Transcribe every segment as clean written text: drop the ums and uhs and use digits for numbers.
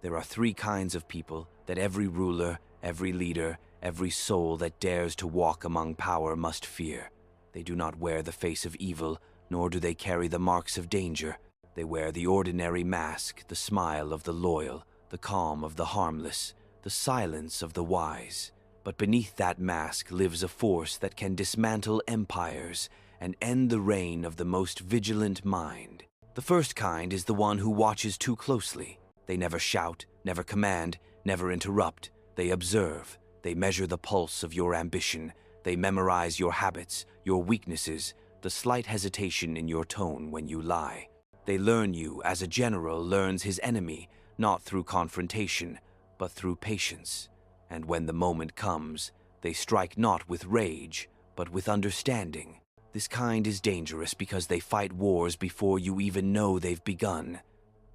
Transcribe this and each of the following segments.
There are three kinds of people that every ruler, every leader, every soul that dares to walk among power must fear. They do not wear the face of evil, nor do they carry the marks of danger. They wear the ordinary mask, the smile of the loyal, the calm of the harmless, the silence of the wise. But beneath that mask lives a force that can dismantle empires and end the reign of the most vigilant mind. The first kind is the one who watches too closely. They never shout, never command, never interrupt. They observe. They measure the pulse of your ambition. They memorize your habits, your weaknesses, the slight hesitation in your tone when you lie. They learn you as a general learns his enemy, not through confrontation, but through patience. And when the moment comes, they strike not with rage, but with understanding. This kind is dangerous because they fight wars before you even know they've begun.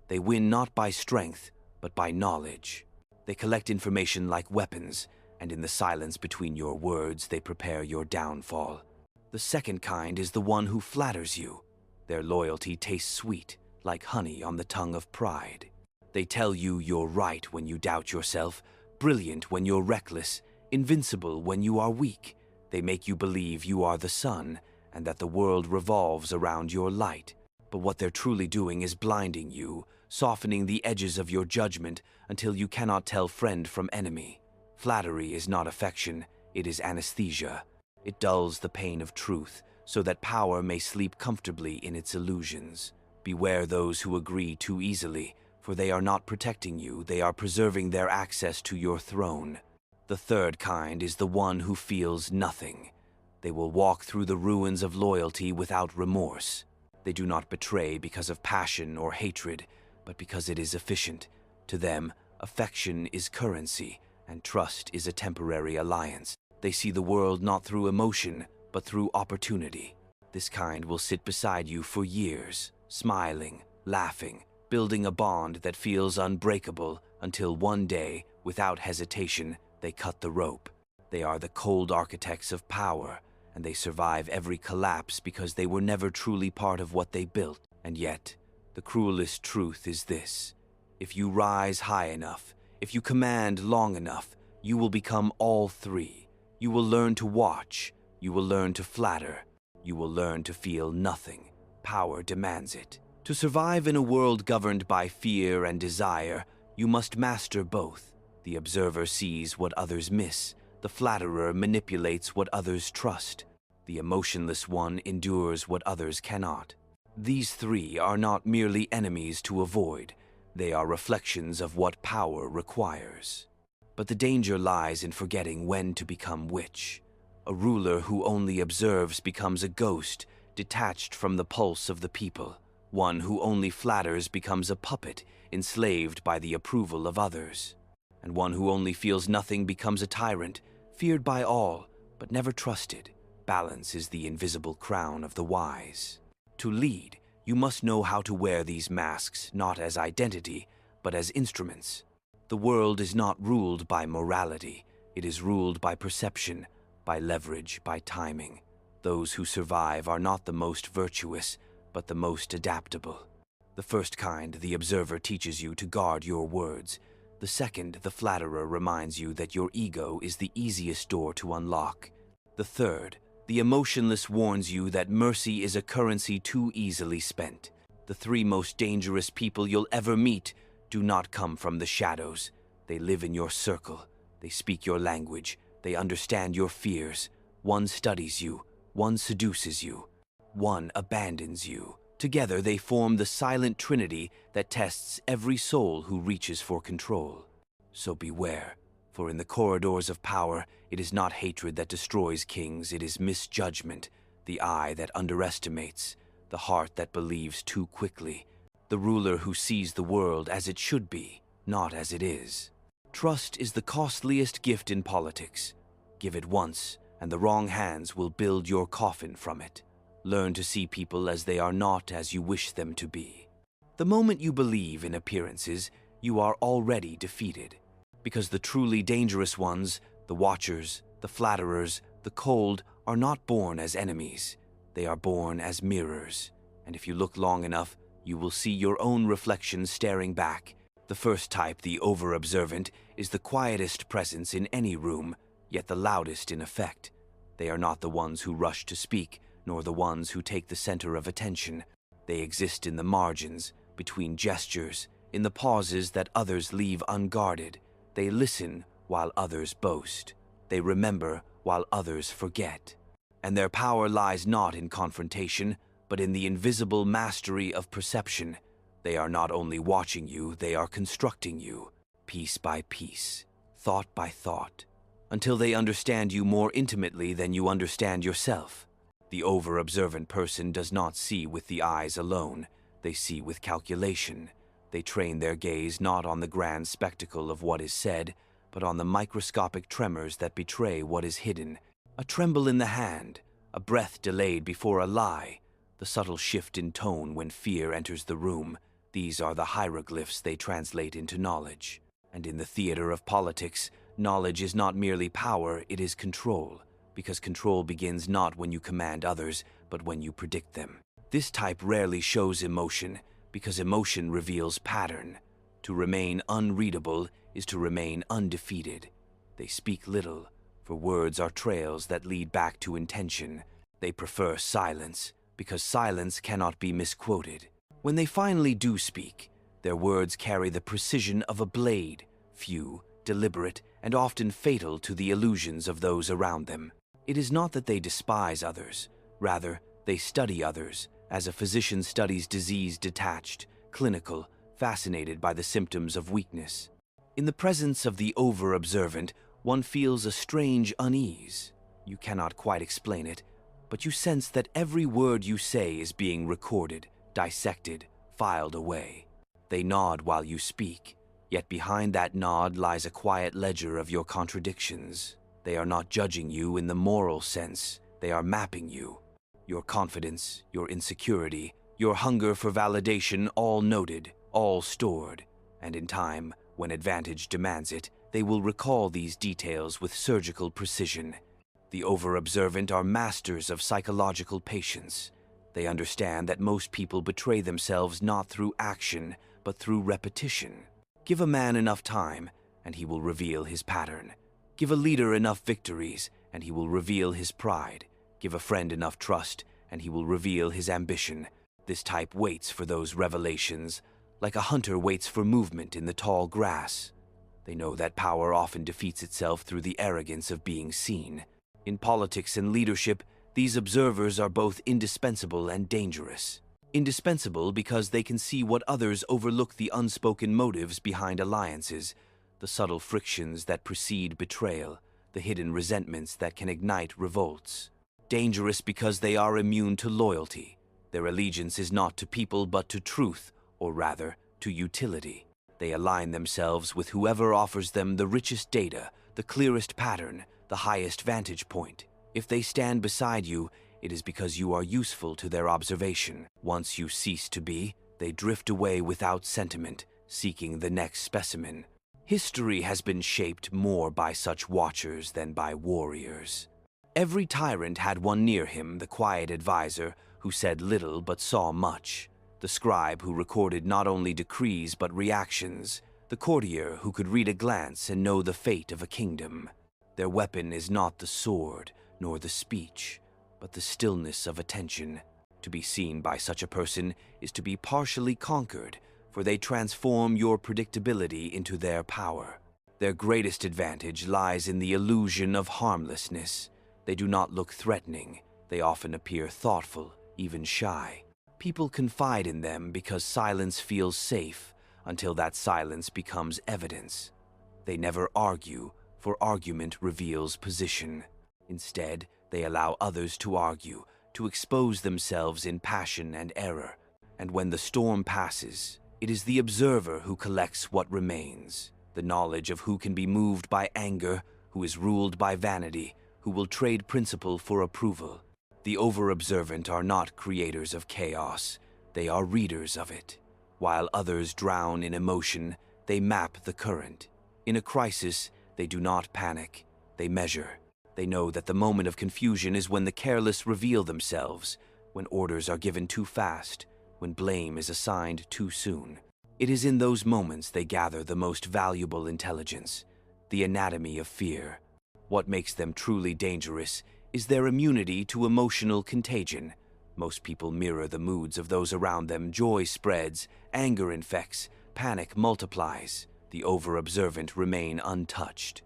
They win not by strength, but by knowledge. They collect information like weapons, and in the silence between your words, they prepare your downfall. The second kind is the one who flatters you. Their loyalty tastes sweet, like honey on the tongue of pride. They tell you you're right when you doubt yourself, brilliant when you're reckless, invincible when you are weak. They make you believe you are the sun, and that the world revolves around your light. But what they're truly doing is blinding you, softening the edges of your judgment until you cannot tell friend from enemy. Flattery is not affection, it is anesthesia. It dulls the pain of truth, so that power may sleep comfortably in its illusions. Beware those who agree too easily, for they are not protecting you, they are preserving their access to your throne. The third kind is the one who feels nothing. They will walk through the ruins of loyalty without remorse. They do not betray because of passion or hatred, but because it is efficient. To them, affection is currency, and trust is a temporary alliance. They see the world not through emotion, but through opportunity. This kind will sit beside you for years, smiling, laughing, building a bond that feels unbreakable until one day, without hesitation, they cut the rope. They are the cold architects of power, and they survive every collapse because they were never truly part of what they built. And yet, the cruelest truth is this: if you rise high enough, if you command long enough, you will become all three. You will learn to watch, you will learn to flatter, you will learn to feel nothing. Power demands it. To survive in a world governed by fear and desire, you must master both. The observer sees what others miss. The flatterer manipulates what others trust. The emotionless one endures what others cannot. These three are not merely enemies to avoid. They are reflections of what power requires. But the danger lies in forgetting when to become which. A ruler who only observes becomes a ghost, detached from the pulse of the people. One who only flatters becomes a puppet, enslaved by the approval of others. And one who only feels nothing becomes a tyrant, feared by all, but never trusted. Balance is the invisible crown of the wise. To lead, you must know how to wear these masks not as identity, but as instruments. The world is not ruled by morality. It is ruled by perception, by leverage, by timing. Those who survive are not the most virtuous, but the most adaptable. The first kind, the observer, teaches you to guard your words. The second, the flatterer, reminds you that your ego is the easiest door to unlock. The third, the emotionless, warns you that mercy is a currency too easily spent. The three most dangerous people you'll ever meet do not come from the shadows. They live in your circle. They speak your language. They understand your fears. One studies you. One seduces you. One abandons you. Together they form the silent trinity that tests every soul who reaches for control. So beware, for in the corridors of power, it is not hatred that destroys kings, it is misjudgment, the eye that underestimates, the heart that believes too quickly, the ruler who sees the world as it should be, not as it is. Trust is the costliest gift in politics. Give it once, and the wrong hands will build your coffin from it. Learn to see people as they are, not as you wish them to be. The moment you believe in appearances, you are already defeated. Because the truly dangerous ones, the watchers, the flatterers, the cold, are not born as enemies. They are born as mirrors. And if you look long enough, you will see your own reflection staring back. The first type, the over-observant, is the quietest presence in any room, yet the loudest in effect. They are not the ones who rush to speak, nor the ones who take the center of attention. They exist in the margins, between gestures, in the pauses that others leave unguarded. They listen while others boast. They remember while others forget. And their power lies not in confrontation, but in the invisible mastery of perception. They are not only watching you, they are constructing you, piece by piece, thought by thought, until they understand you more intimately than you understand yourself. The over-observant person does not see with the eyes alone. They see with calculation. They train their gaze not on the grand spectacle of what is said, but on the microscopic tremors that betray what is hidden. A tremble in the hand, a breath delayed before a lie, the subtle shift in tone when fear enters the room. These are the hieroglyphs they translate into knowledge. And in the theater of politics, knowledge is not merely power, it is control, because control begins not when you command others, but when you predict them. This type rarely shows emotion, because emotion reveals pattern. To remain unreadable is to remain undefeated. They speak little, for words are trails that lead back to intention. They prefer silence, because silence cannot be misquoted. When they finally do speak, their words carry the precision of a blade, few, deliberate, and often fatal to the illusions of those around them. It is not that they despise others, rather, they study others, as a physician studies disease detached, clinical, fascinated by the symptoms of weakness. In the presence of the over-observant, one feels a strange unease. You cannot quite explain it, but you sense that every word you say is being recorded, dissected, filed away. They nod while you speak, yet behind that nod lies a quiet ledger of your contradictions. They are not judging you in the moral sense, they are mapping you. Your confidence, your insecurity, your hunger for validation, all noted, all stored. And in time, when advantage demands it, they will recall these details with surgical precision. The over-observant are masters of psychological patience. They understand that most people betray themselves not through action, but through repetition. Give a man enough time, and he will reveal his pattern. Give a leader enough victories, and he will reveal his pride. Give a friend enough trust, and he will reveal his ambition. This type waits for those revelations, like a hunter waits for movement in the tall grass. They know that power often defeats itself through the arrogance of being seen. In politics and leadership, these observers are both indispensable and dangerous. Indispensable because they can see what others overlook: the unspoken motives behind alliances, the subtle frictions that precede betrayal, the hidden resentments that can ignite revolts. Dangerous because they are immune to loyalty. Their allegiance is not to people but to truth, or rather, to utility. They align themselves with whoever offers them the richest data, the clearest pattern, the highest vantage point. If they stand beside you, it is because you are useful to their observation. Once you cease to be, they drift away without sentiment, seeking the next specimen. History has been shaped more by such watchers than by warriors. Every tyrant had one near him, the quiet advisor who said little but saw much, the scribe who recorded not only decrees but reactions, the courtier who could read a glance and know the fate of a kingdom. Their weapon is not the sword, nor the speech, but the stillness of attention. To be seen by such a person is to be partially conquered, for they transform your predictability into their power. Their greatest advantage lies in the illusion of harmlessness. They do not look threatening. They often appear thoughtful, even shy. People confide in them because silence feels safe, until that silence becomes evidence. They never argue, for argument reveals position. Instead, they allow others to argue, to expose themselves in passion and error. And when the storm passes, it is the observer who collects what remains. The knowledge of who can be moved by anger, who is ruled by vanity, who will trade principle for approval. The over-observant are not creators of chaos, they are readers of it. While others drown in emotion, they map the current. In a crisis, they do not panic, they measure. They know that the moment of confusion is when the careless reveal themselves, when orders are given too fast, when blame is assigned too soon. It is in those moments they gather the most valuable intelligence, the anatomy of fear. What makes them truly dangerous is their immunity to emotional contagion. Most people mirror the moods of those around them. Joy spreads, anger infects, panic multiplies. The over-observant remain untouched.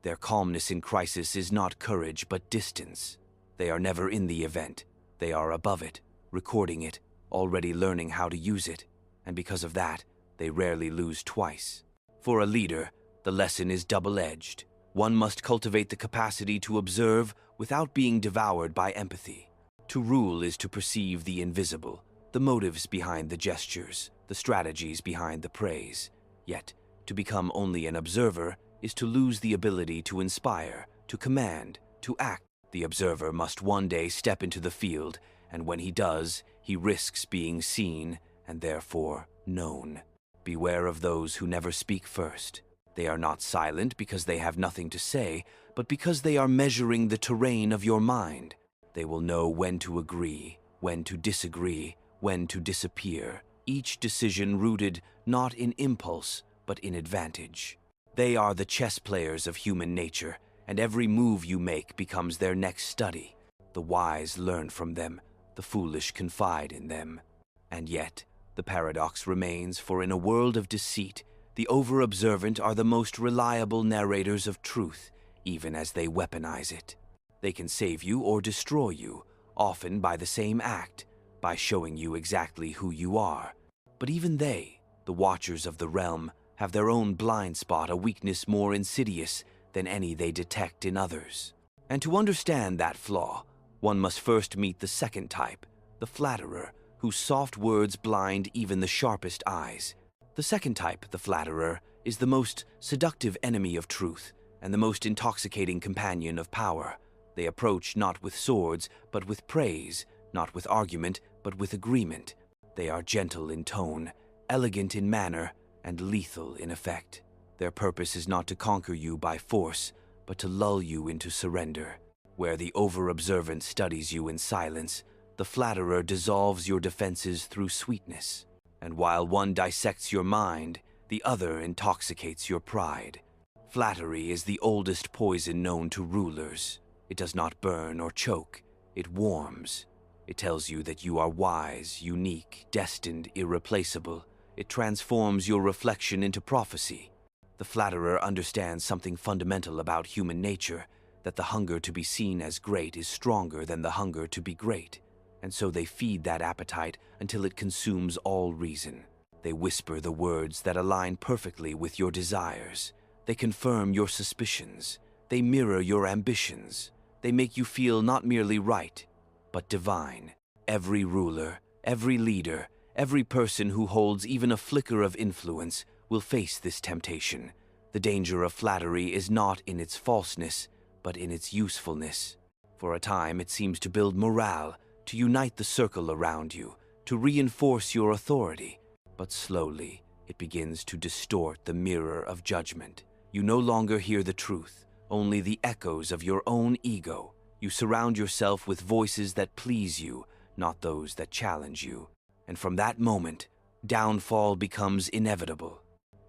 Their calmness in crisis is not courage but distance. They are never in the event. They are above it, recording it, already learning how to use it. And because of that, they rarely lose twice. For a leader, the lesson is double-edged. One must cultivate the capacity to observe without being devoured by empathy. To rule is to perceive the invisible, the motives behind the gestures, the strategies behind the praise. Yet, to become only an observer is to lose the ability to inspire, to command, to act. The observer must one day step into the field, and when he does, he risks being seen and therefore known. Beware of those who never speak first. They are not silent because they have nothing to say, but because they are measuring the terrain of your mind. They will know when to agree, when to disagree, when to disappear, each decision rooted not in impulse, but in advantage. They are the chess players of human nature, and every move you make becomes their next study. The wise learn from them, the foolish confide in them. And yet, the paradox remains, for in a world of deceit, the over-observant are the most reliable narrators of truth, even as they weaponize it. They can save you or destroy you, often by the same act, by showing you exactly who you are. But even they, the watchers of the realm, have their own blind spot, a weakness more insidious than any they detect in others. And to understand that flaw, one must first meet the second type, the flatterer, whose soft words blind even the sharpest eyes. The second type, the flatterer, is the most seductive enemy of truth and the most intoxicating companion of power. They approach not with swords, but with praise, not with argument, but with agreement. They are gentle in tone, elegant in manner, and lethal in effect. Their purpose is not to conquer you by force, but to lull you into surrender. Where the over-observant studies you in silence, the flatterer dissolves your defenses through sweetness. And while one dissects your mind, the other intoxicates your pride. Flattery is the oldest poison known to rulers. It does not burn or choke, it warms. It tells you that you are wise, unique, destined, irreplaceable. It transforms your reflection into prophecy. The flatterer understands something fundamental about human nature, that the hunger to be seen as great is stronger than the hunger to be great. And so they feed that appetite until it consumes all reason. They whisper the words that align perfectly with your desires. They confirm your suspicions. They mirror your ambitions. They make you feel not merely right, but divine. Every ruler, every leader, every person who holds even a flicker of influence will face this temptation. The danger of flattery is not in its falseness, but in its usefulness. For a time it seems to build morale, to unite the circle around you, to reinforce your authority. But slowly, it begins to distort the mirror of judgment. You no longer hear the truth, only the echoes of your own ego. You surround yourself with voices that please you, not those that challenge you. And from that moment, downfall becomes inevitable.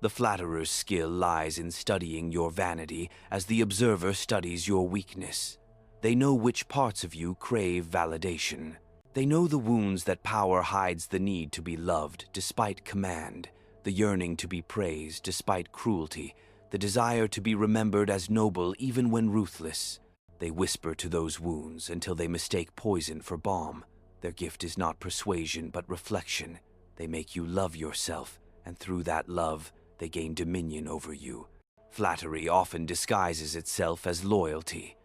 The flatterer's skill lies in studying your vanity as the observer studies your weakness. They know which parts of you crave validation. They know the wounds that power hides, the need to be loved despite command, the yearning to be praised despite cruelty, the desire to be remembered as noble even when ruthless. They whisper to those wounds until they mistake poison for balm. Their gift is not persuasion but reflection. They make you love yourself, and through that love, they gain dominion over you. Flattery often disguises itself as loyalty.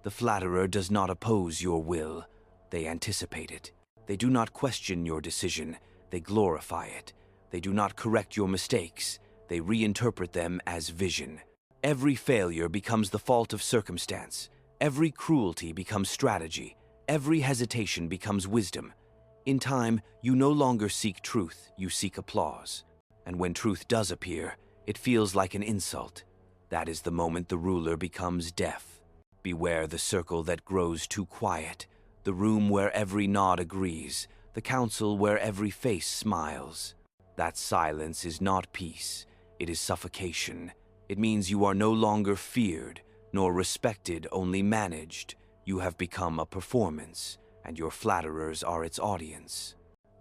The flatterer does not oppose your will. They anticipate it. They do not question your decision. They glorify it. They do not correct your mistakes. They reinterpret them as vision. Every failure becomes the fault of circumstance. Every cruelty becomes strategy. Every hesitation becomes wisdom. In time, you no longer seek truth, you seek applause. And when truth does appear, it feels like an insult. That is the moment the ruler becomes deaf. Beware the circle that grows too quiet, the room where every nod agrees, the council where every face smiles. That silence is not peace, it is suffocation. It means you are no longer feared, nor respected, only managed. You have become a performance, and your flatterers are its audience.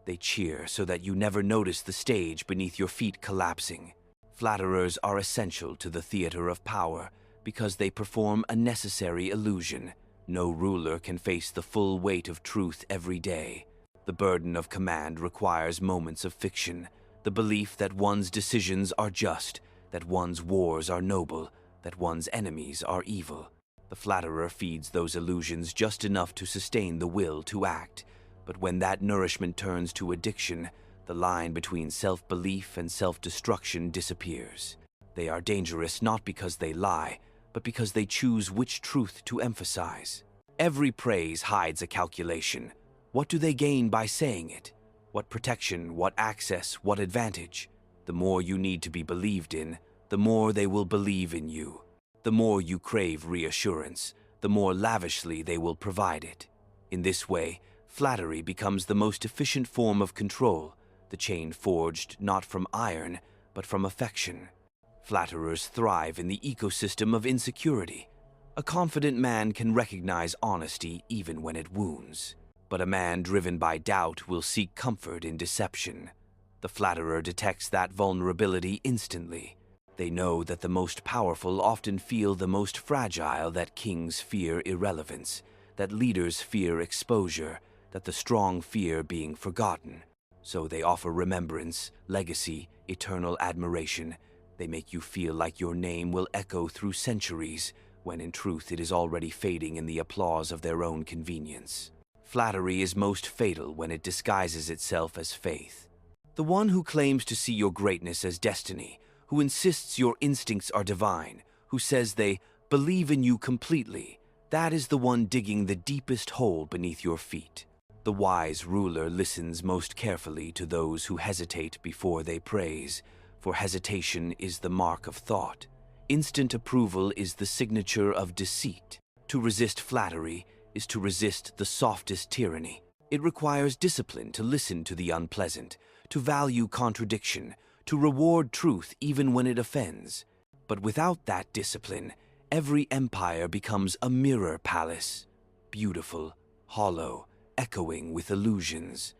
They cheer so that you never notice the stage beneath your feet collapsing. Flatterers are essential to the theater of power because they perform a necessary illusion. No ruler can face the full weight of truth every day. The burden of command requires moments of fiction, the belief that one's decisions are just, that one's wars are noble, that one's enemies are evil. The flatterer feeds those illusions just enough to sustain the will to act, but when that nourishment turns to addiction, the line between self-belief and self-destruction disappears. They are dangerous not because they lie, but because they choose which truth to emphasize. Every praise hides a calculation. What do they gain by saying it? What protection, what access, what advantage? The more you need to be believed in, the more they will believe in you. The more you crave reassurance, the more lavishly they will provide it. In this way, flattery becomes the most efficient form of control, the chain forged not from iron, but from affection. Flatterers thrive in the ecosystem of insecurity. A confident man can recognize honesty even when it wounds. But a man driven by doubt will seek comfort in deception. The flatterer detects that vulnerability instantly. They know that the most powerful often feel the most fragile, that kings fear irrelevance, that leaders fear exposure, that the strong fear being forgotten. So they offer remembrance, legacy, eternal admiration. They make you feel like your name will echo through centuries, when in truth it is already fading in the applause of their own convenience. Flattery is most fatal when it disguises itself as faith. The one who claims to see your greatness as destiny, who insists your instincts are divine, who says they believe in you completely, that is the one digging the deepest hole beneath your feet. The wise ruler listens most carefully to those who hesitate before they praise, for hesitation is the mark of thought. Instant approval is the signature of deceit. To resist flattery is to resist the softest tyranny. It requires discipline to listen to the unpleasant, to value contradiction, to reward truth even when it offends. But without that discipline, every empire becomes a mirror palace, beautiful, hollow, echoing with illusions.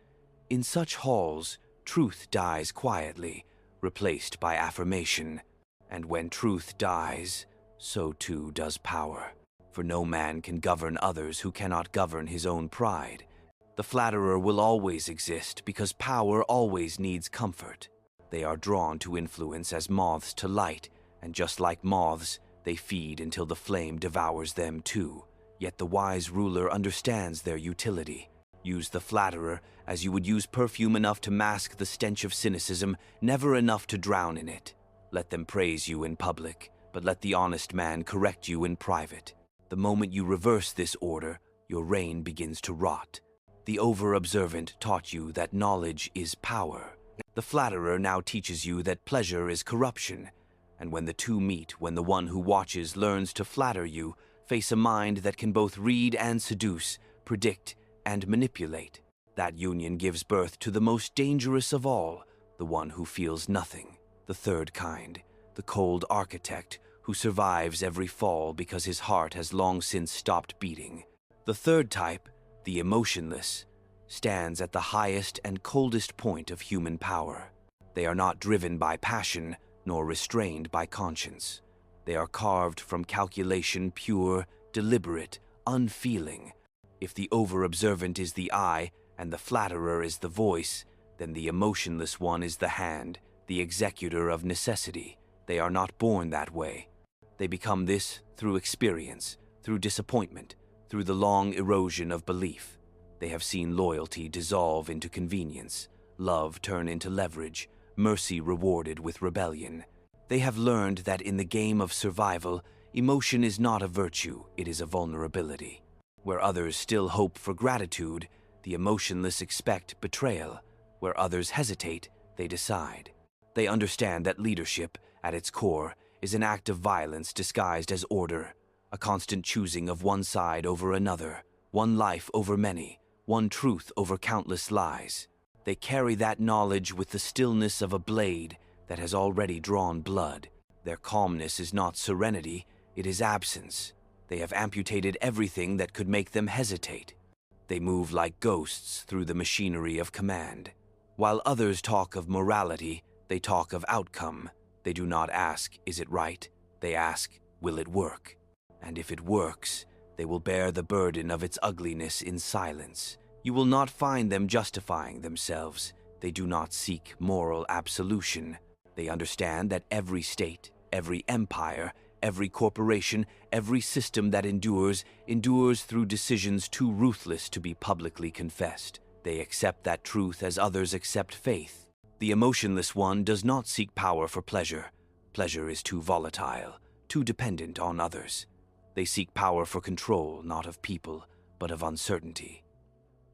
In such halls, truth dies quietly, replaced by affirmation. And when truth dies, so too does power. For no man can govern others who cannot govern his own pride. The flatterer will always exist because power always needs comfort. They are drawn to influence as moths to light, and just like moths, they feed until the flame devours them too. Yet the wise ruler understands their utility. Use the flatterer as you would use perfume enough to mask the stench of cynicism, never enough to drown in it. Let them praise you in public, but let the honest man correct you in private. The moment you reverse this order, your reign begins to rot. The over-observant taught you that knowledge is power. The flatterer now teaches you that pleasure is corruption. And when the two meet, when the one who watches learns to flatter you, face a mind that can both read and seduce, predict and manipulate, that union gives birth to the most dangerous of all, the one who feels nothing. The third kind, the cold architect who survives every fall because his heart has long since stopped beating. The third type, the emotionless, stands at the highest and coldest point of human power. They are not driven by passion, nor restrained by conscience. They are carved from calculation, pure, deliberate, unfeeling. If the over-observant is the eye and the flatterer is the voice, then the emotionless one is the hand, the executor of necessity. They are not born that way. They become this through experience, through disappointment, through the long erosion of belief. They have seen loyalty dissolve into convenience, love turn into leverage, mercy rewarded with rebellion. They have learned that in the game of survival, emotion is not a virtue, it is a vulnerability. Where others still hope for gratitude, the emotionless expect betrayal. Where others hesitate, they decide. They understand that leadership, at its core, is an act of violence disguised as order, a constant choosing of one side over another, one life over many, one truth over countless lies. They carry that knowledge with the stillness of a blade that has already drawn blood. Their calmness is not serenity, it is absence. They have amputated everything that could make them hesitate. They move like ghosts through the machinery of command. While others talk of morality, they talk of outcome. They do not ask, is it right? They ask, will it work? And if it works, they will bear the burden of its ugliness in silence. You will not find them justifying themselves. They do not seek moral absolution. They understand that every state, every empire, every corporation, every system that endures through decisions too ruthless to be publicly confessed. They accept that truth as others accept faith. The emotionless one does not seek power for pleasure. Pleasure is too volatile, too dependent on others. They seek power for control, not of people, but of uncertainty.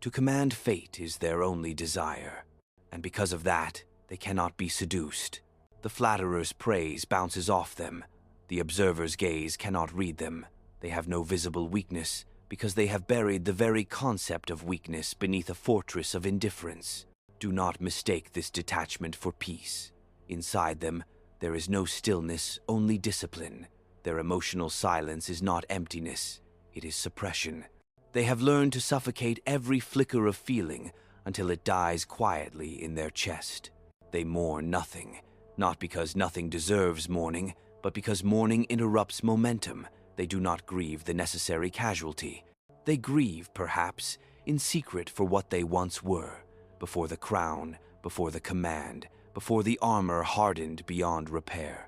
To command fate is their only desire, and because of that, they cannot be seduced. The flatterer's praise bounces off them. The observer's gaze cannot read them. They have no visible weakness, because they have buried the very concept of weakness beneath a fortress of indifference. Do not mistake this detachment for peace. Inside them, there is no stillness, only discipline. Their emotional silence is not emptiness, it is suppression. They have learned to suffocate every flicker of feeling until it dies quietly in their chest. They mourn nothing, not because nothing deserves mourning, but because mourning interrupts momentum. They do not grieve the necessary casualty. They grieve, perhaps, in secret for what they once were, before the crown, before the command, before the armor hardened beyond repair.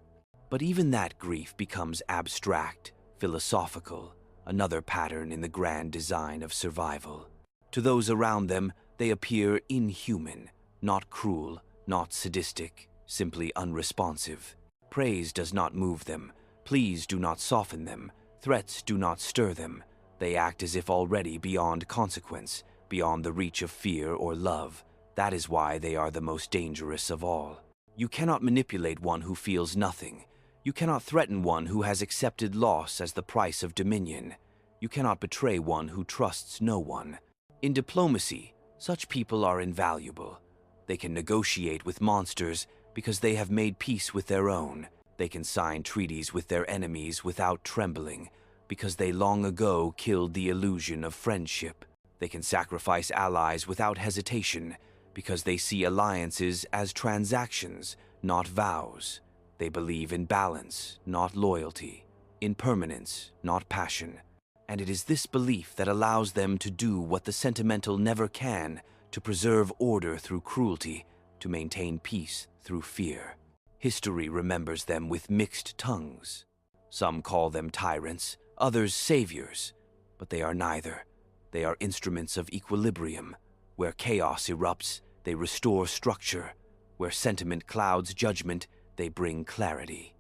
But even that grief becomes abstract, philosophical, another pattern in the grand design of survival. To those around them, they appear inhuman, not cruel, not sadistic, simply unresponsive. Praise does not move them, pleas do not soften them, threats do not stir them. They act as if already beyond consequence, beyond the reach of fear or love. That is why they are the most dangerous of all. You cannot manipulate one who feels nothing. You cannot threaten one who has accepted loss as the price of dominion. You cannot betray one who trusts no one. In diplomacy, such people are invaluable. They can negotiate with monsters because they have made peace with their own. They can sign treaties with their enemies without trembling because they long ago killed the illusion of friendship. They can sacrifice allies without hesitation because they see alliances as transactions, not vows. They believe in balance, not loyalty, in permanence, not passion. And it is this belief that allows them to do what the sentimental never can, to preserve order through cruelty, to maintain peace through fear. History remembers them with mixed tongues. Some call them tyrants, others saviors, but they are neither. They are instruments of equilibrium. Where chaos erupts, they restore structure. Where sentiment clouds judgment, they bring clarity.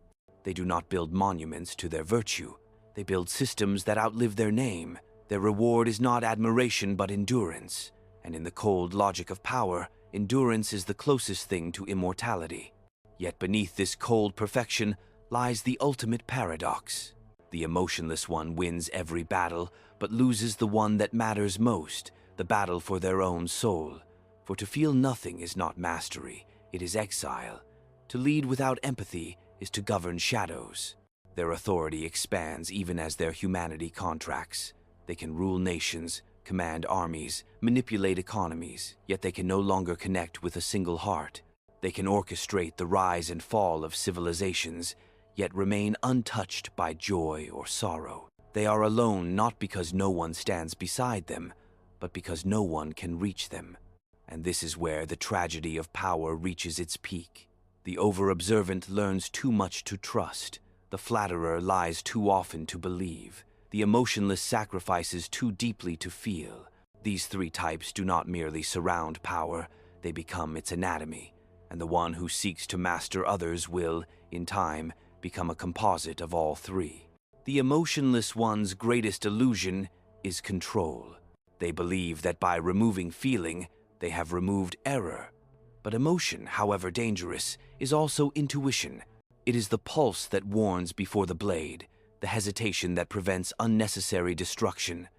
They do not build monuments to their virtue. They build systems that outlive their name. Their reward is not admiration but endurance. And in the cold logic of power, endurance is the closest thing to immortality. Yet beneath this cold perfection lies the ultimate paradox. The emotionless one wins every battle, but loses the one that matters most, the battle for their own soul. For to feel nothing is not mastery, it is exile. To lead without empathy is to govern shadows. Their authority expands even as their humanity contracts. They can rule nations, command armies, manipulate economies, yet they can no longer connect with a single heart. They can orchestrate the rise and fall of civilizations, yet remain untouched by joy or sorrow. They are alone not because no one stands beside them, but because no one can reach them. And this is where the tragedy of power reaches its peak. The over-observant learns too much to trust. The flatterer lies too often to believe. The emotionless sacrifices too deeply to feel. These three types do not merely surround power, they become its anatomy. And the one who seeks to master others will, in time, become a composite of all three. The emotionless one's greatest illusion is control. They believe that by removing feeling, they have removed error. But emotion, however dangerous, is also intuition. It is the pulse that warns before the blade, the hesitation that prevents unnecessary destruction.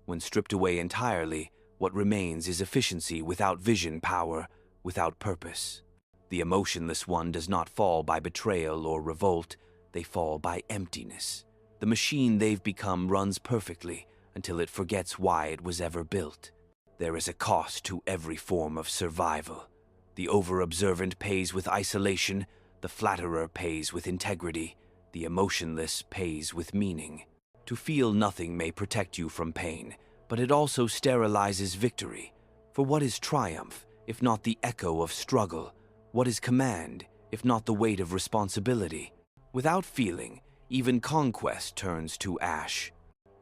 When stripped away entirely, What remains is efficiency without vision, power without purpose. The emotionless one does not fall by betrayal or revolt, they fall by emptiness. The machine they've become runs perfectly until it forgets why it was ever built. There is a cost to every form of survival. The over-observant pays with isolation, the flatterer pays with integrity, the emotionless pays with meaning. To feel nothing may protect you from pain, but it also sterilizes victory. For what is triumph, if not the echo of struggle? What is command, if not the weight of responsibility? Without feeling, even conquest turns to ash.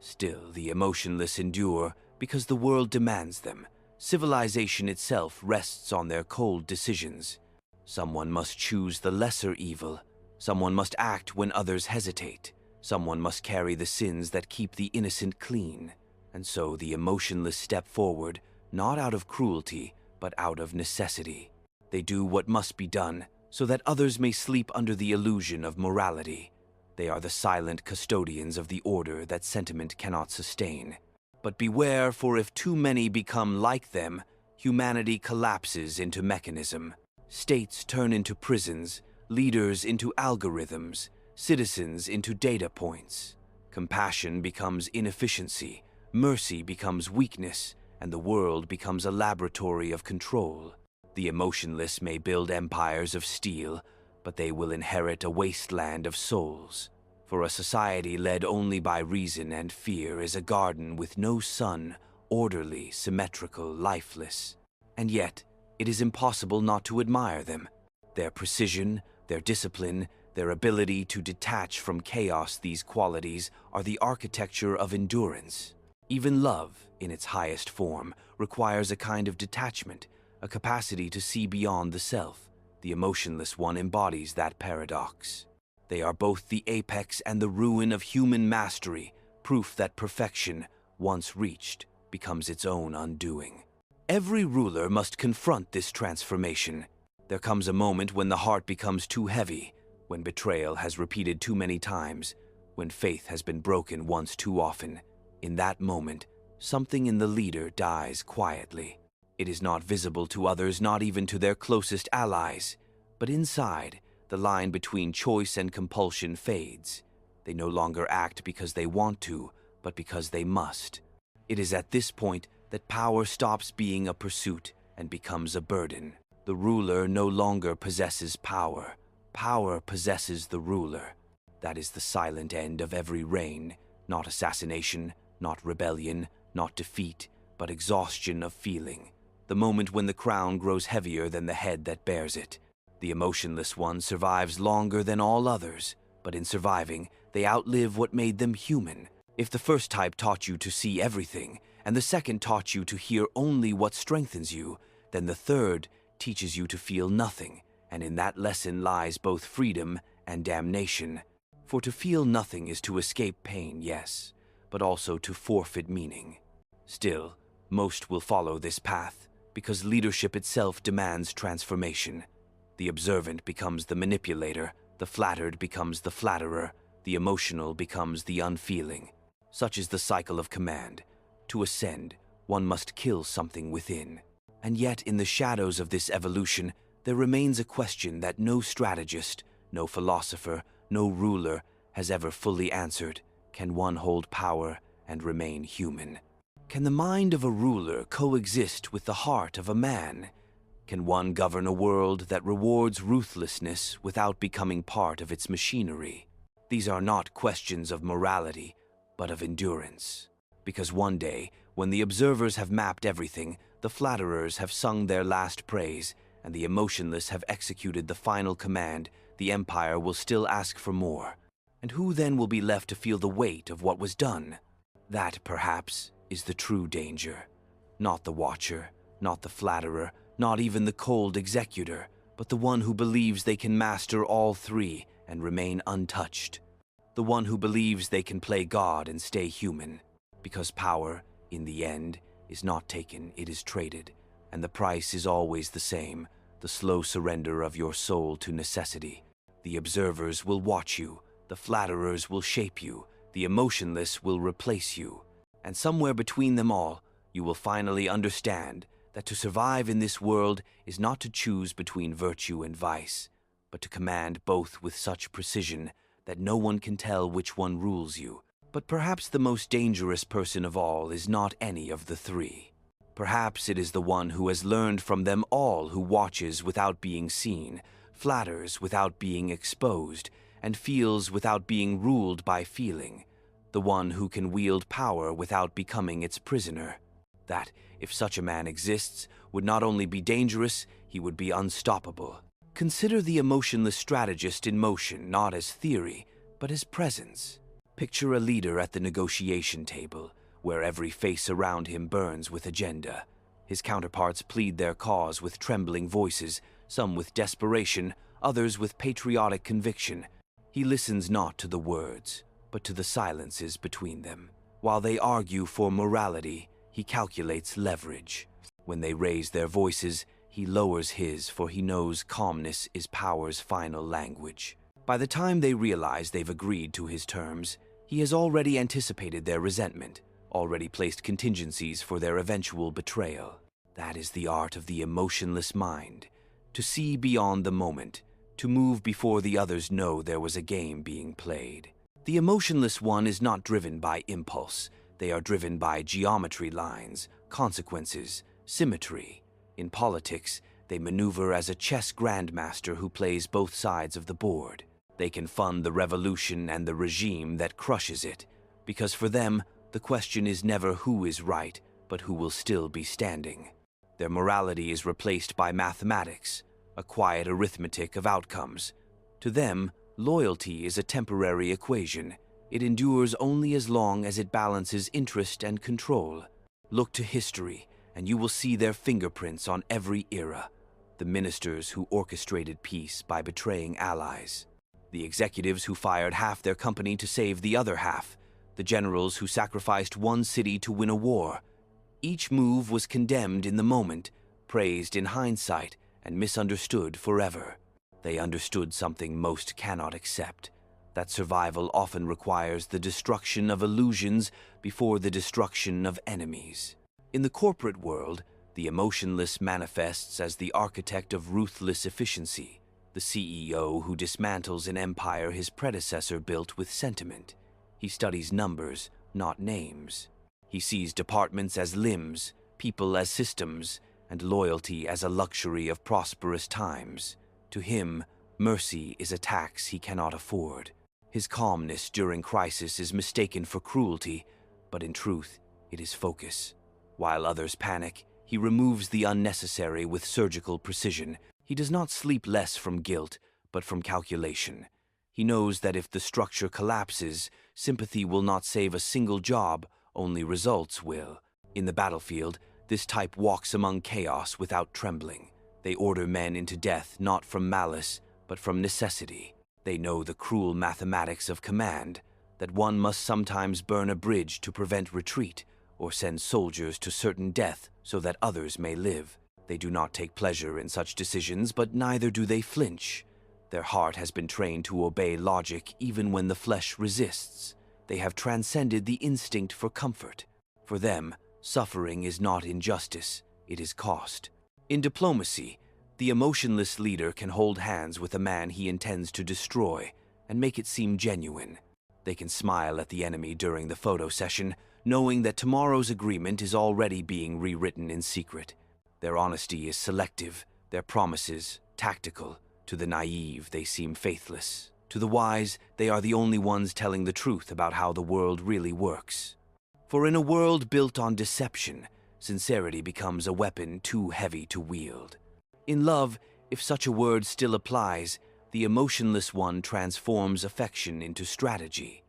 Still, the emotionless endure because the world demands them. Civilization itself rests on their cold decisions. Someone must choose the lesser evil. Someone must act when others hesitate. Someone must carry the sins that keep the innocent clean. And so the emotionless step forward, not out of cruelty, but out of necessity. They do what must be done, so that others may sleep under the illusion of morality. They are the silent custodians of the order that sentiment cannot sustain. But beware, for if too many become like them, humanity collapses into mechanism. States turn into prisons, leaders into algorithms, citizens into data points. Compassion becomes inefficiency, mercy becomes weakness, and the world becomes a laboratory of control. The emotionless may build empires of steel, but they will inherit a wasteland of souls. For a society led only by reason and fear is a garden with no sun, orderly, symmetrical, lifeless. And yet, it is impossible not to admire them. Their precision, their discipline, their ability to detach from chaos, these qualities are the architecture of endurance. Even love, in its highest form, requires a kind of detachment, a capacity to see beyond the self. The emotionless one embodies that paradox. They are both the apex and the ruin of human mastery, proof that perfection, once reached, becomes its own undoing. Every ruler must confront this transformation. There comes a moment when the heart becomes too heavy, when betrayal has repeated too many times, when faith has been broken once too often. In that moment, something in the leader dies quietly. It is not visible to others, not even to their closest allies. But inside, the line between choice and compulsion fades. They no longer act because they want to, but because they must. It is at this point that power stops being a pursuit and becomes a burden. The ruler no longer possesses power. Power possesses the ruler. That is the silent end of every reign, not assassination, not rebellion, not defeat, but exhaustion of feeling. The moment when the crown grows heavier than the head that bears it. The emotionless one survives longer than all others, but in surviving, they outlive what made them human. If the first type taught you to see everything, and the second taught you to hear only what strengthens you, then the third teaches you to feel nothing, and in that lesson lies both freedom and damnation. For to feel nothing is to escape pain, yes, but also to forfeit meaning. Still, most will follow this path, because leadership itself demands transformation. The observant becomes the manipulator, the flattered becomes the flatterer, the emotional becomes the unfeeling. Such is the cycle of command. To ascend, one must kill something within. And yet, in the shadows of this evolution, there remains a question that no strategist, no philosopher, no ruler has ever fully answered. Can one hold power and remain human? Can the mind of a ruler coexist with the heart of a man? Can one govern a world that rewards ruthlessness without becoming part of its machinery? These are not questions of morality, but of endurance. Because one day, when the observers have mapped everything, the flatterers have sung their last praise, and the emotionless have executed the final command, the empire will still ask for more. And who then will be left to feel the weight of what was done? That, perhaps, is the true danger. Not the watcher, not the flatterer, not even the cold executor, but the one who believes they can master all three and remain untouched. The one who believes they can play God and stay human. Because power, in the end, is not taken, it is traded, and the price is always the same, the slow surrender of your soul to necessity. The observers will watch you, the flatterers will shape you, the emotionless will replace you. And somewhere between them all, You will finally understand that to survive in this world is not to choose between virtue and vice, but to command both with such precision that no one can tell which one rules you. But perhaps the most dangerous person of all is not any of the three. Perhaps it is the one who has learned from them all, who watches without being seen, flatters without being exposed, and feels without being ruled by feeling. The one who can wield power without becoming its prisoner. That, if such a man exists, would not only be dangerous, he would be unstoppable. Consider the emotionless strategist in motion, not as theory, but as presence. Picture a leader at the negotiation table, where every face around him burns with agenda. His counterparts plead their cause with trembling voices, some with desperation, others with patriotic conviction. He listens not to the words, but to the silences between them. While they argue for morality, he calculates leverage. When they raise their voices, he lowers his, for he knows calmness is power's final language. By the time they realize they've agreed to his terms, he has already anticipated their resentment, already placed contingencies for their eventual betrayal. That is the art of the emotionless mind, to see beyond the moment, to move before the others know there was a game being played. The emotionless one is not driven by impulse. They are driven by geometry lines, consequences, symmetry. In politics, they maneuver as a chess grandmaster who plays both sides of the board. They can fund the revolution and the regime that crushes it, because for them, the question is never who is right, but who will still be standing. Their morality is replaced by mathematics, a quiet arithmetic of outcomes. To them, loyalty is a temporary equation. It endures only as long as it balances interest and control. Look to history, and you will see their fingerprints on every era. The ministers who orchestrated peace by betraying allies. The executives who fired half their company to save the other half. The generals who sacrificed one city to win a war. Each move was condemned in the moment, praised in hindsight, and misunderstood forever. They understood something most cannot accept, that survival often requires the destruction of illusions before the destruction of enemies. In the corporate world, the emotionless manifests as the architect of ruthless efficiency, the CEO who dismantles an empire his predecessor built with sentiment. He studies numbers, not names. He sees departments as limbs, people as systems, and loyalty as a luxury of prosperous times. To him, mercy is a tax he cannot afford. His calmness during crisis is mistaken for cruelty, but in truth, it is focus. While others panic, he removes the unnecessary with surgical precision. He does not sleep less from guilt, but from calculation. He knows that if the structure collapses, sympathy will not save a single job, only results will. In the battlefield, this type walks among chaos without trembling. They order men into death not from malice, but from necessity. They know the cruel mathematics of command, that one must sometimes burn a bridge to prevent retreat, or send soldiers to certain death so that others may live. They do not take pleasure in such decisions, but neither do they flinch. Their heart has been trained to obey logic even when the flesh resists. They have transcended the instinct for comfort. For them, suffering is not injustice, it is cost. In diplomacy, the emotionless leader can hold hands with a man he intends to destroy and make it seem genuine. They can smile at the enemy during the photo session, knowing that tomorrow's agreement is already being rewritten in secret. Their honesty is selective, their promises tactical. To the naive, they seem faithless. To the wise, they are the only ones telling the truth about how the world really works. For in a world built on deception, sincerity becomes a weapon too heavy to wield. In love, if such a word still applies, the emotionless one transforms affection into strategy.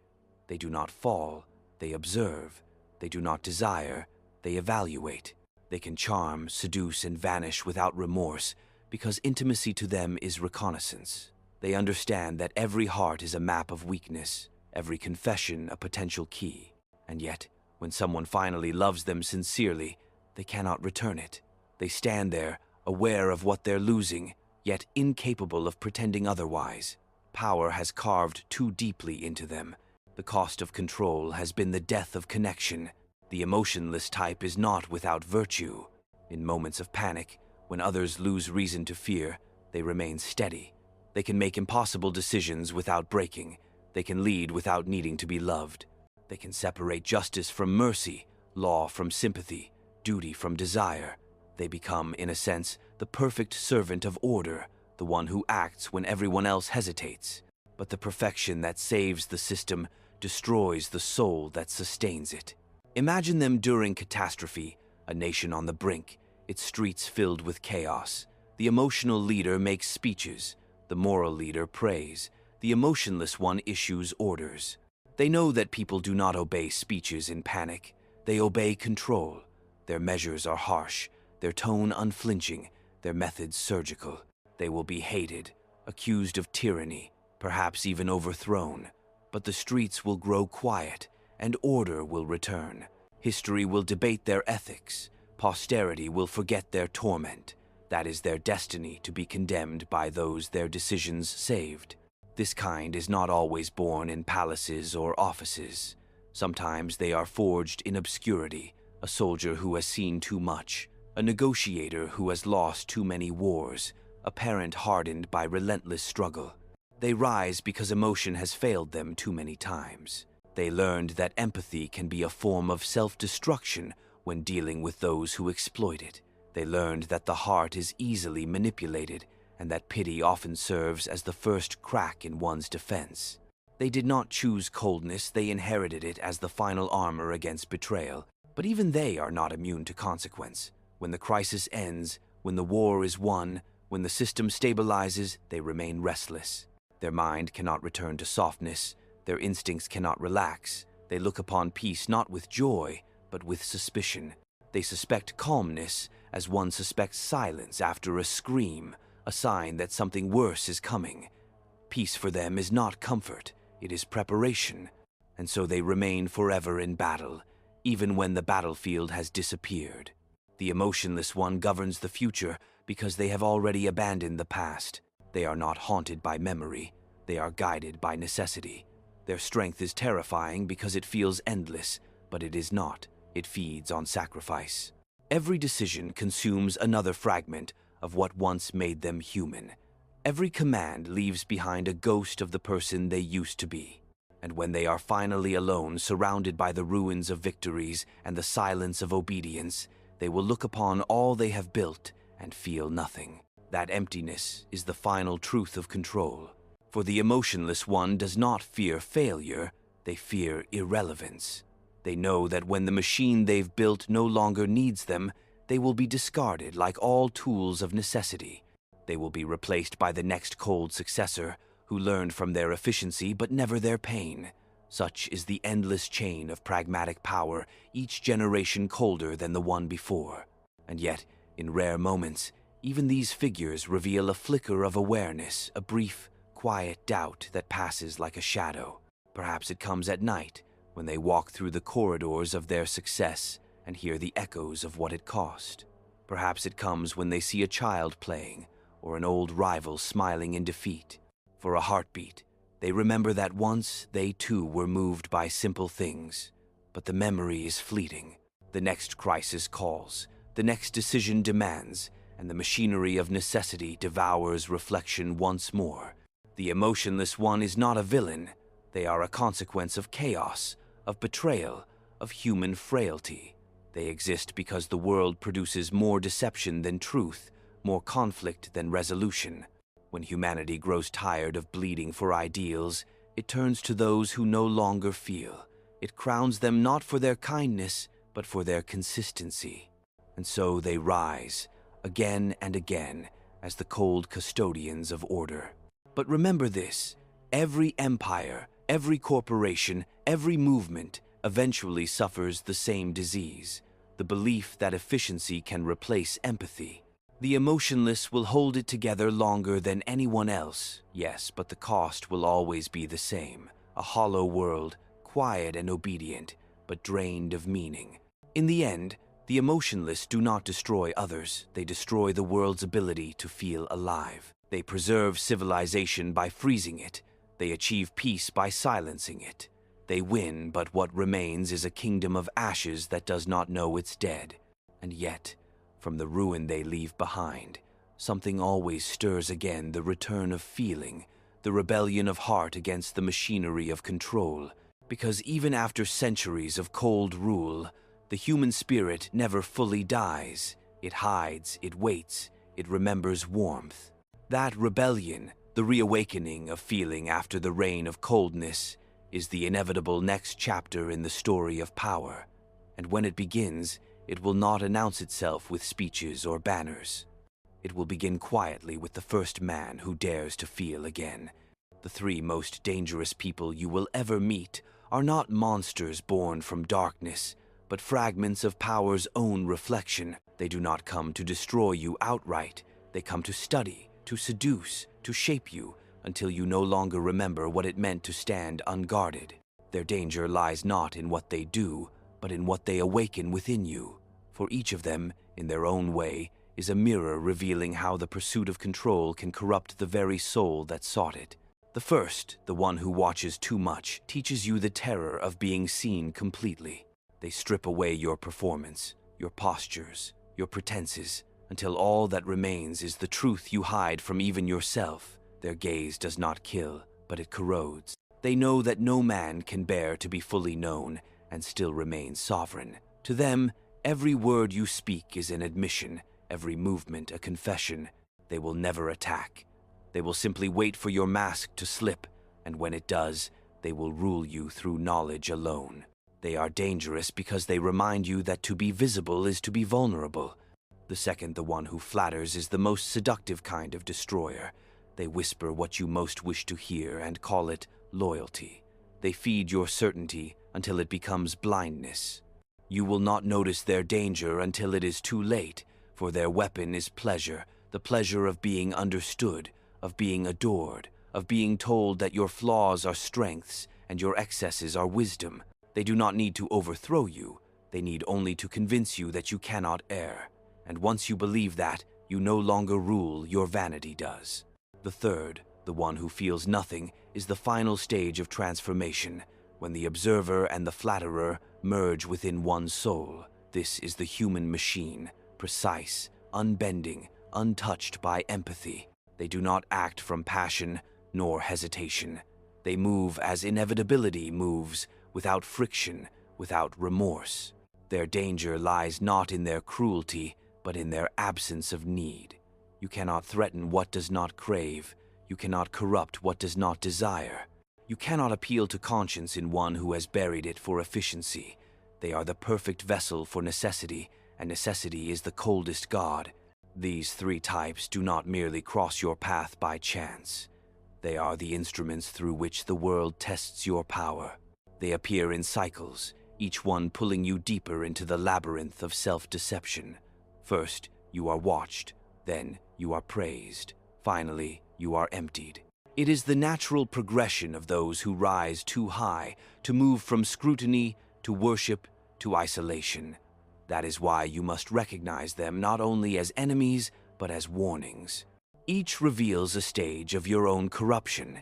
They do not fall, they observe. They do not desire, they evaluate. They can charm, seduce, and vanish without remorse, because intimacy to them is reconnaissance. They understand that every heart is a map of weakness, every confession a potential key. And yet, when someone finally loves them sincerely, they cannot return it. They stand there, aware of what they're losing, yet incapable of pretending otherwise. Power has carved too deeply into them. The cost of control has been the death of connection. The emotionless type is not without virtue. In moments of panic, when others lose reason to fear, they remain steady. They can make impossible decisions without breaking. They can lead without needing to be loved. They can separate justice from mercy, law from sympathy, duty from desire. They become, in a sense, the perfect servant of order, the one who acts when everyone else hesitates. But the perfection that saves the system destroys the soul that sustains it. Imagine them during catastrophe, a nation on the brink, its streets filled with chaos. The emotional leader makes speeches. The moral leader prays. The emotionless one issues orders. They know that people do not obey speeches in panic. They obey control. Their measures are harsh, their tone unflinching, their methods surgical. They will be hated, accused of tyranny, perhaps even overthrown. But the streets will grow quiet, and order will return. History will debate their ethics. Posterity will forget their torment. That is their destiny, to be condemned by those their decisions saved. This kind is not always born in palaces or offices. Sometimes they are forged in obscurity, a soldier who has seen too much, a negotiator who has lost too many wars, a parent hardened by relentless struggle. They rise because emotion has failed them too many times. They learned that empathy can be a form of self-destruction when dealing with those who exploit it. They learned that the heart is easily manipulated and that pity often serves as the first crack in one's defense. They did not choose coldness, they inherited it as the final armor against betrayal. But even they are not immune to consequence. When the crisis ends, when the war is won, when the system stabilizes, they remain restless. Their mind cannot return to softness. Their instincts cannot relax. They look upon peace not with joy, but with suspicion. They suspect calmness as one suspects silence after a scream, a sign that something worse is coming. Peace for them is not comfort, it is preparation. And so they remain forever in battle, even when the battlefield has disappeared. The emotionless one governs the future because they have already abandoned the past. They are not haunted by memory, they are guided by necessity. Their strength is terrifying because it feels endless, but it is not. It feeds on sacrifice. Every decision consumes another fragment of what once made them human. Every command leaves behind a ghost of the person they used to be. And when they are finally alone, surrounded by the ruins of victories and the silence of obedience, they will look upon all they have built and feel nothing. That emptiness is the final truth of control. For the emotionless one does not fear failure, they fear irrelevance. They know that when the machine they've built no longer needs them, they will be discarded like all tools of necessity. They will be replaced by the next cold successor, who learned from their efficiency but never their pain. Such is the endless chain of pragmatic power, each generation colder than the one before. And yet, in rare moments, even these figures reveal a flicker of awareness, a brief, quiet doubt that passes like a shadow. Perhaps it comes at night, when they walk through the corridors of their success and hear the echoes of what it cost. Perhaps it comes when they see a child playing, or an old rival smiling in defeat. For a heartbeat, they remember that once they too were moved by simple things. But the memory is fleeting. The next crisis calls, the next decision demands, and the machinery of necessity devours reflection once more. The emotionless one is not a villain. They are a consequence of chaos, of betrayal, of human frailty. They exist because the world produces more deception than truth, more conflict than resolution. When humanity grows tired of bleeding for ideals, it turns to those who no longer feel. It crowns them not for their kindness, but for their consistency. And so they rise, again and again, as the cold custodians of order. But remember this, every empire, every corporation, every movement eventually suffers the same disease, the belief that efficiency can replace empathy. The emotionless will hold it together longer than anyone else, yes, but the cost will always be the same, a hollow world, quiet and obedient, but drained of meaning. In the end, the emotionless do not destroy others, they destroy the world's ability to feel alive. They preserve civilization by freezing it. They achieve peace by silencing it. They win, but what remains is a kingdom of ashes that does not know it's dead. And yet, from the ruin they leave behind, something always stirs again: the return of feeling, the rebellion of heart against the machinery of control. Because even after centuries of cold rule, the human spirit never fully dies. It hides, it waits, it remembers warmth. That rebellion, the reawakening of feeling after the reign of coldness, is the inevitable next chapter in the story of power. And when it begins, it will not announce itself with speeches or banners. It will begin quietly with the first man who dares to feel again. The three most dangerous people you will ever meet are not monsters born from darkness, but fragments of power's own reflection. They do not come to destroy you outright. They come to study, to seduce, to shape you, until you no longer remember what it meant to stand unguarded. Their danger lies not in what they do, but in what they awaken within you. For each of them, in their own way, is a mirror revealing how the pursuit of control can corrupt the very soul that sought it. The first, the one who watches too much, teaches you the terror of being seen completely. They strip away your performance, your postures, your pretenses, until all that remains is the truth you hide from even yourself. Their gaze does not kill, but it corrodes. They know that no man can bear to be fully known and still remain sovereign. To them, every word you speak is an admission, every movement a confession. They will never attack. They will simply wait for your mask to slip, and when it does, they will rule you through knowledge alone. They are dangerous because they remind you that to be visible is to be vulnerable. The second, the one who flatters, is the most seductive kind of destroyer. They whisper what you most wish to hear and call it loyalty. They feed your certainty until it becomes blindness. You will not notice their danger until it is too late, for their weapon is pleasure, the pleasure of being understood, of being adored, of being told that your flaws are strengths and your excesses are wisdom. They do not need to overthrow you. They need only to convince you that you cannot err. And once you believe that, you no longer rule, your vanity does. The third, the one who feels nothing, is the final stage of transformation, when the observer and the flatterer merge within one soul. This is the human machine, precise, unbending, untouched by empathy. They do not act from passion nor hesitation. They move as inevitability moves, without friction, without remorse. Their danger lies not in their cruelty, but in their absence of need. You cannot threaten what does not crave. You cannot corrupt what does not desire. You cannot appeal to conscience in one who has buried it for efficiency. They are the perfect vessel for necessity, and necessity is the coldest god. These three types do not merely cross your path by chance. They are the instruments through which the world tests your power. They appear in cycles, each one pulling you deeper into the labyrinth of self-deception. First, you are watched. Then, you are praised. Finally, you are emptied. It is the natural progression of those who rise too high to move from scrutiny to worship to isolation. That is why you must recognize them not only as enemies, but as warnings. Each reveals a stage of your own corruption.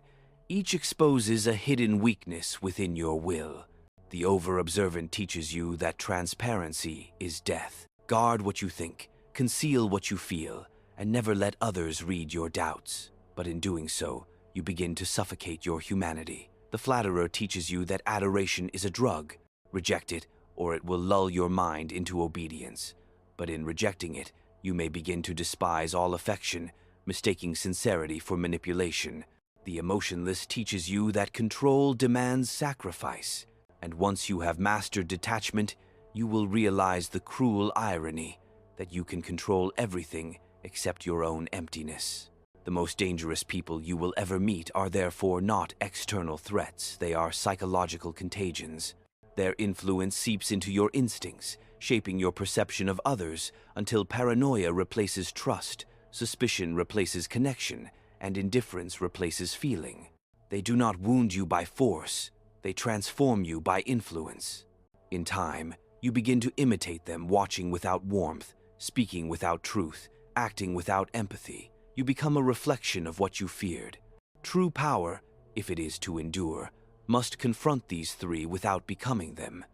Each exposes a hidden weakness within your will. The over-observant teaches you that transparency is death. Guard what you think, conceal what you feel, and never let others read your doubts. But in doing so, you begin to suffocate your humanity. The flatterer teaches you that adoration is a drug. Reject it, or it will lull your mind into obedience. But in rejecting it, you may begin to despise all affection, mistaking sincerity for manipulation. The emotionless teaches you that control demands sacrifice. And once you have mastered detachment, you will realize the cruel irony that you can control everything except your own emptiness. The most dangerous people you will ever meet are therefore not external threats. They are psychological contagions. Their influence seeps into your instincts, shaping your perception of others until paranoia replaces trust, suspicion replaces connection, and indifference replaces feeling. They do not wound you by force. They transform you by influence. In time, you begin to imitate them, watching without warmth, speaking without truth, acting without empathy. You become a reflection of what you feared. True power, if it is to endure, must confront these three without becoming them.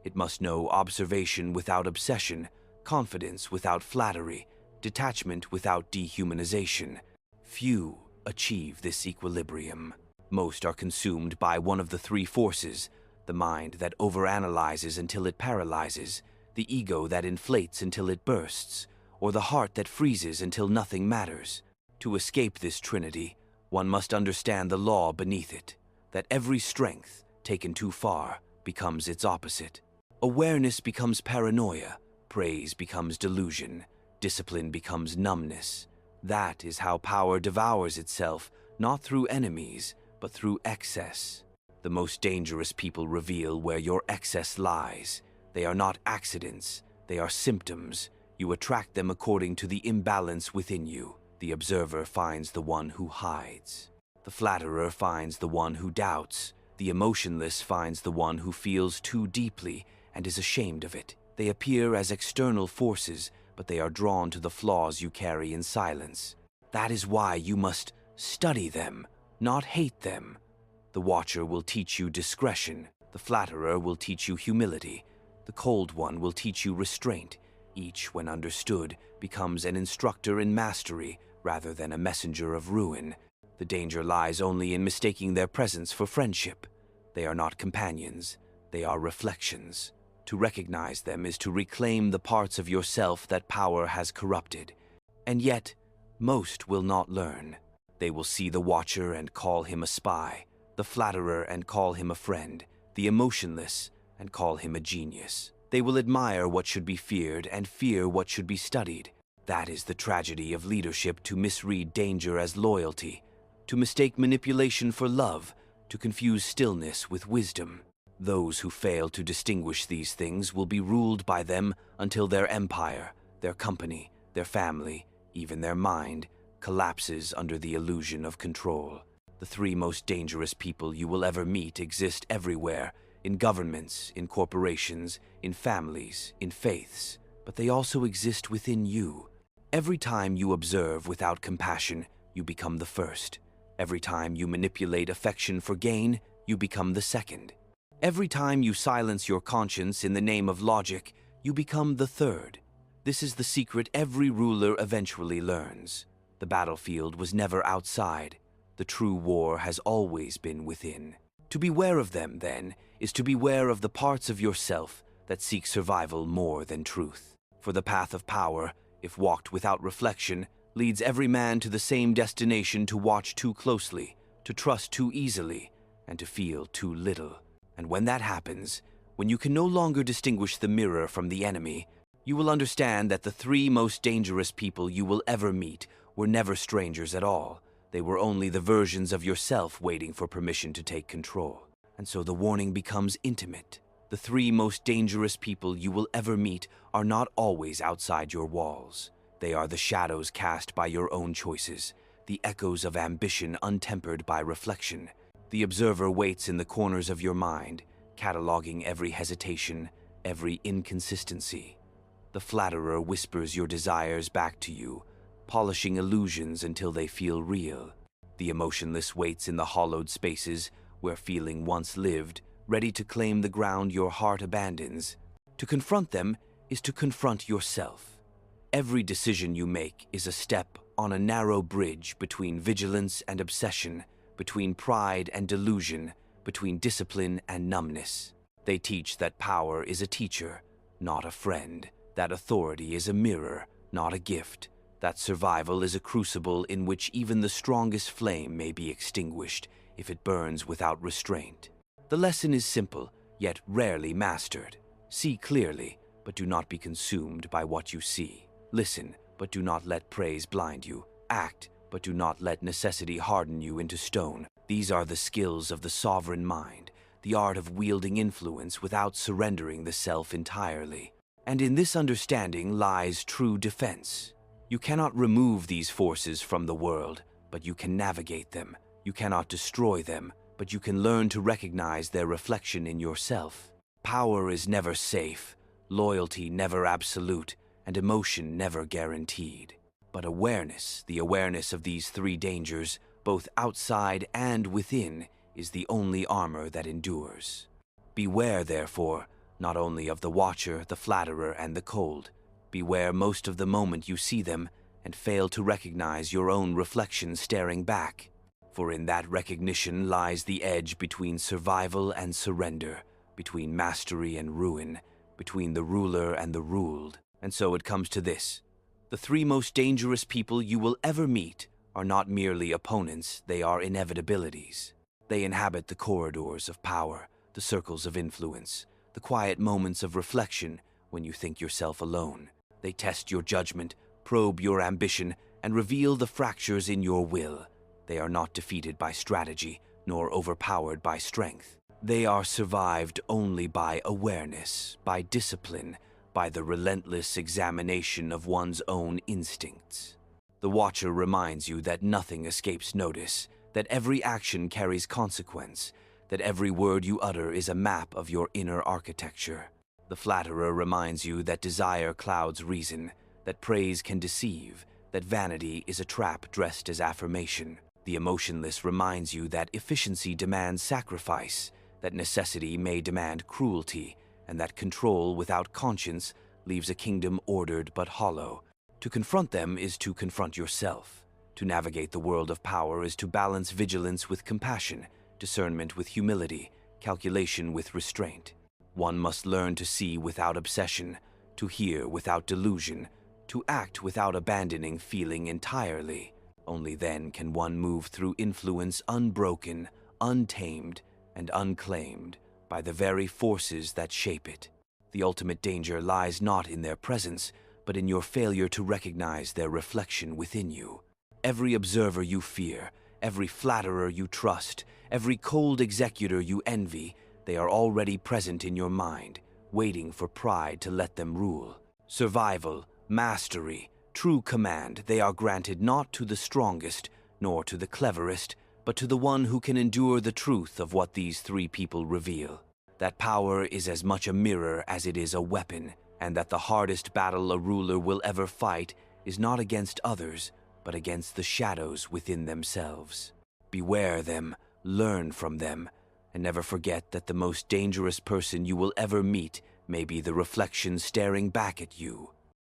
It must know observation without obsession, confidence without flattery, detachment without dehumanization. Few achieve this equilibrium. Most are consumed by one of the three forces: the mind that overanalyzes until it paralyzes, the ego that inflates until it bursts, or the heart that freezes until nothing matters. To escape this trinity, one must understand the law beneath it, that every strength, taken too far, becomes its opposite. Awareness becomes paranoia, praise becomes delusion, discipline becomes numbness. That is how power devours itself, not through enemies, but through excess. The most dangerous people reveal where your excess lies. They are not accidents, they are symptoms. You attract them according to the imbalance within you. The observer finds the one who hides. The flatterer finds the one who doubts. The emotionless finds the one who feels too deeply and is ashamed of it. They appear as external forces, but they are drawn to the flaws you carry in silence. That is why you must study them, not hate them. The watcher will teach you discretion. The flatterer will teach you humility. The cold one will teach you restraint. Each, when understood, becomes an instructor in mastery rather than a messenger of ruin. The danger lies only in mistaking their presence for friendship. They are not companions, they are reflections. To recognize them is to reclaim the parts of yourself that power has corrupted. And yet, most will not learn. They will see the watcher and call him a spy, the flatterer and call him a friend, the emotionless and call him a genius. They will admire what should be feared and fear what should be studied. That is the tragedy of leadership: to misread danger as loyalty, to mistake manipulation for love, to confuse stillness with wisdom. Those who fail to distinguish these things will be ruled by them until their empire, their company, their family, even their mind, collapses under the illusion of control. The three most dangerous people you will ever meet exist everywhere: in governments, in corporations, in families, in faiths. But they also exist within you. Every time you observe without compassion, you become the first. Every time you manipulate affection for gain, you become the second. Every time you silence your conscience in the name of logic, you become the third. This is the secret every ruler eventually learns. The battlefield was never outside. The true war has always been within. To beware of them, then, is to beware of the parts of yourself that seek survival more than truth. For the path of power, if walked without reflection, leads every man to the same destination: to watch too closely, to trust too easily, and to feel too little. And when that happens, when you can no longer distinguish the mirror from the enemy, you will understand that the three most dangerous people you will ever meet were never strangers at all. They were only the versions of yourself waiting for permission to take control. And so the warning becomes intimate. The three most dangerous people you will ever meet are not always outside your walls. They are the shadows cast by your own choices, the echoes of ambition untempered by reflection. The observer waits in the corners of your mind, cataloging every hesitation, every inconsistency. The flatterer whispers your desires back to you, polishing illusions until they feel real. The emotionless waits in the hollowed spaces where feeling once lived, ready to claim the ground your heart abandons. To confront them is to confront yourself. Every decision you make is a step on a narrow bridge between vigilance and obsession, between pride and delusion, between discipline and numbness. They teach that power is a teacher, not a friend, that authority is a mirror, not a gift, that survival is a crucible in which even the strongest flame may be extinguished if it burns without restraint. The lesson is simple, yet rarely mastered. See clearly, but do not be consumed by what you see. Listen, but do not let praise blind you. Act, but do not let necessity harden you into stone. These are the skills of the sovereign mind, the art of wielding influence without surrendering the self entirely. And in this understanding lies true defense. You cannot remove these forces from the world, but you can navigate them. You cannot destroy them, but you can learn to recognize their reflection in yourself. Power is never safe, loyalty never absolute, and emotion never guaranteed. But awareness, the awareness of these three dangers, both outside and within, is the only armor that endures. Beware, therefore, not only of the watcher, the flatterer, and the cold. Beware most of the moment you see them and fail to recognize your own reflection staring back. For in that recognition lies the edge between survival and surrender, between mastery and ruin, between the ruler and the ruled. And so it comes to this. The three most dangerous people you will ever meet are not merely opponents, they are inevitabilities. They inhabit the corridors of power, the circles of influence, the quiet moments of reflection when you think yourself alone. They test your judgment, probe your ambition, and reveal the fractures in your will. They are not defeated by strategy, nor overpowered by strength. They are survived only by awareness, by discipline, by the relentless examination of one's own instincts. The Watcher reminds you that nothing escapes notice, that every action carries consequence, that every word you utter is a map of your inner architecture. The Flatterer reminds you that desire clouds reason, that praise can deceive, that vanity is a trap dressed as affirmation. The Emotionless reminds you that efficiency demands sacrifice, that necessity may demand cruelty, and that control without conscience leaves a kingdom ordered but hollow. To confront them is to confront yourself. To navigate the world of power is to balance vigilance with compassion, discernment with humility, calculation with restraint. One must learn to see without obsession, to hear without delusion, to act without abandoning feeling entirely. Only then can one move through influence unbroken, untamed, and unclaimed by the very forces that shape it. The ultimate danger lies not in their presence, but in your failure to recognize their reflection within you. Every observer you fear, every flatterer you trust, every cold executor you envy, they are already present in your mind, waiting for pride to let them rule. Survival, mastery, true command, they are granted not to the strongest, nor to the cleverest, but to the one who can endure the truth of what these three people reveal. That power is as much a mirror as it is a weapon, and that the hardest battle a ruler will ever fight is not against others, but against the shadows within themselves. Beware them, learn from them, and never forget that the most dangerous person you will ever meet may be the reflection staring back at you.